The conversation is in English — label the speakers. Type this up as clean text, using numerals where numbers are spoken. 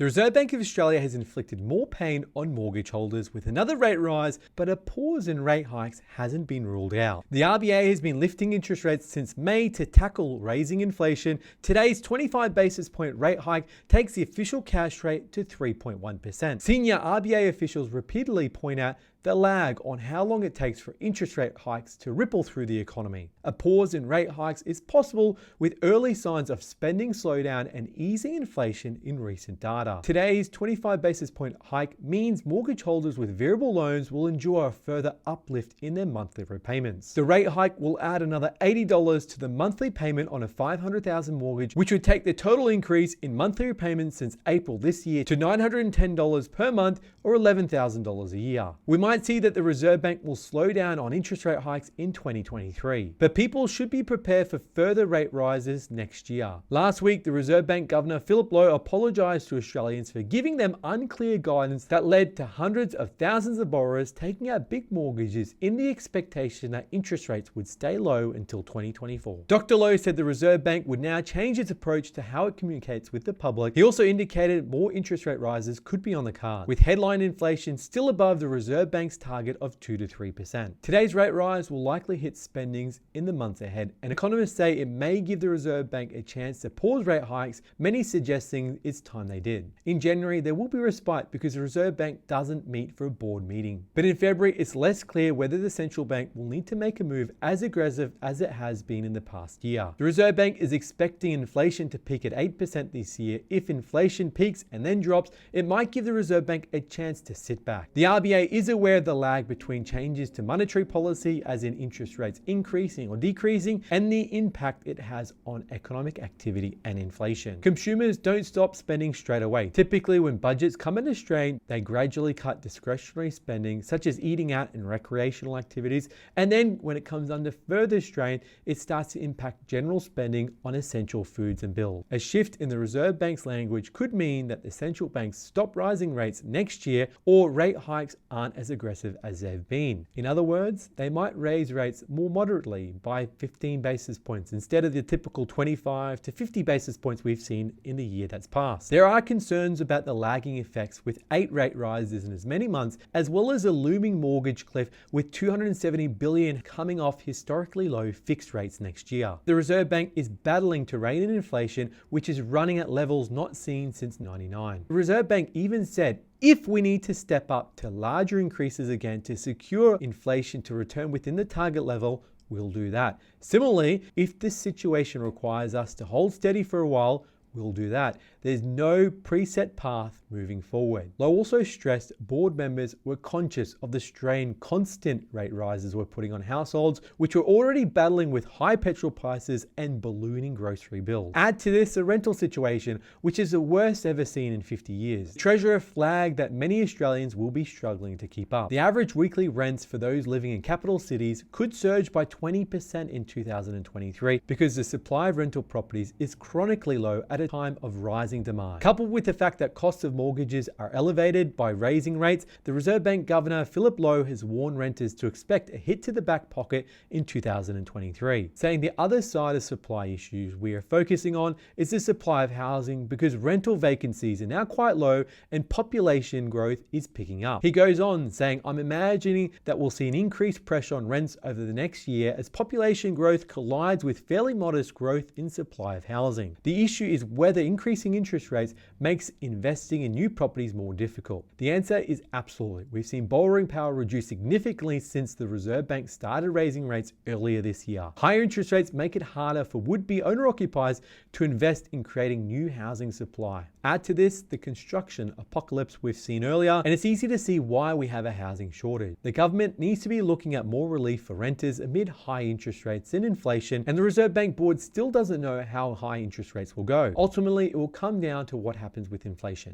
Speaker 1: The Reserve Bank of Australia has inflicted more pain on mortgage holders with another rate rise, but a pause in rate hikes hasn't been ruled out. The RBA has been lifting interest rates since May to tackle raising inflation. Today's 25 basis point rate hike takes the official cash rate to 3.1%. Senior RBA officials repeatedly point out the lag on how long it takes for interest rate hikes to ripple through the economy. A pause in rate hikes is possible with early signs of spending slowdown and easing inflation in recent data. Today's 25 basis point hike means mortgage holders with variable loans will enjoy a further uplift in their monthly repayments. The rate hike will add another $80 to the monthly payment on a $500,000 mortgage, which would take the total increase in monthly repayments since April this year to $910 per month or $11,000 a year. We might see that the Reserve Bank will slow down on interest rate hikes in 2023, but people should be prepared for further rate rises next year. Last week, the Reserve Bank Governor Philip Lowe apologised to Australians for giving them unclear guidance that led to hundreds of thousands of borrowers taking out big mortgages in the expectation that interest rates would stay low until 2024. Dr. Lowe said the Reserve Bank would now change its approach to how it communicates with the public. He also indicated more interest rate rises could be on the card, with headline inflation still above the Reserve Bank's target of 2 to 3%. Today's rate rise will likely hit spendings in the months ahead, and economists say it may give the Reserve Bank a chance to pause rate hikes, many suggesting it's time they did. In January, there will be respite because the Reserve Bank doesn't meet for a board meeting. But in February, it's less clear whether the central bank will need to make a move as aggressive as it has been in the past year. The Reserve Bank is expecting inflation to peak at 8% this year. If inflation peaks and then drops, it might give the Reserve Bank a chance to sit back. The RBA is aware of the lag between changes to monetary policy, as in interest rates increasing or decreasing, and the impact it has on economic activity and inflation. Consumers don't stop spending straight away. Typically, when budgets come under strain, they gradually cut discretionary spending, such as eating out and recreational activities, and then when it comes under further strain, it starts to impact general spending on essential foods and bills. A shift in the Reserve Bank's language could mean that the central banks stop rising rates next year, or rate hikes aren't as aggressive as they've been. In other words, they might raise rates more moderately by 15 basis points instead of the typical 25 to 50 basis points we've seen in the year that's passed. There are concerns about the lagging effects with 8 rate rises in as many months, as well as a looming mortgage cliff with $270 billion coming off historically low fixed rates next year. The Reserve Bank is battling to rein in inflation, which is running at levels not seen since '99. The Reserve Bank even said if we need to step up to larger increases again to secure inflation to return within the target level, we'll do that. Similarly, if this situation requires us to hold steady for a while, we'll do that. There's no preset path moving forward. Lowe also stressed board members were conscious of the strain constant rate rises were putting on households, which were already battling with high petrol prices and ballooning grocery bills. Add to this a rental situation, which is the worst ever seen in 50 years. The Treasurer flagged that many Australians will be struggling to keep up. The average weekly rents for those living in capital cities could surge by 20% in 2023 because the supply of rental properties is chronically low at a time of rising demand. Coupled with the fact that costs of mortgages are elevated by raising rates, the Reserve Bank Governor Philip Lowe has warned renters to expect a hit to the back pocket in 2023, saying the other side of supply issues we are focusing on is the supply of housing because rental vacancies are now quite low and population growth is picking up. He goes on saying, I'm imagining that we'll see an increased pressure on rents over the next year as population growth collides with fairly modest growth in supply of housing. The issue is whether increasing interest rates makes investing in new properties more difficult. The answer is absolutely. We've seen borrowing power reduce significantly since the Reserve Bank started raising rates earlier this year. Higher interest rates make it harder for would-be owner-occupiers to invest in creating new housing supply. Add to this the construction apocalypse we've seen earlier, and it's easy to see why we have a housing shortage. The government needs to be looking at more relief for renters amid high interest rates and inflation, and the Reserve Bank board still doesn't know how high interest rates will go. Ultimately, it will come down to what happens with inflation.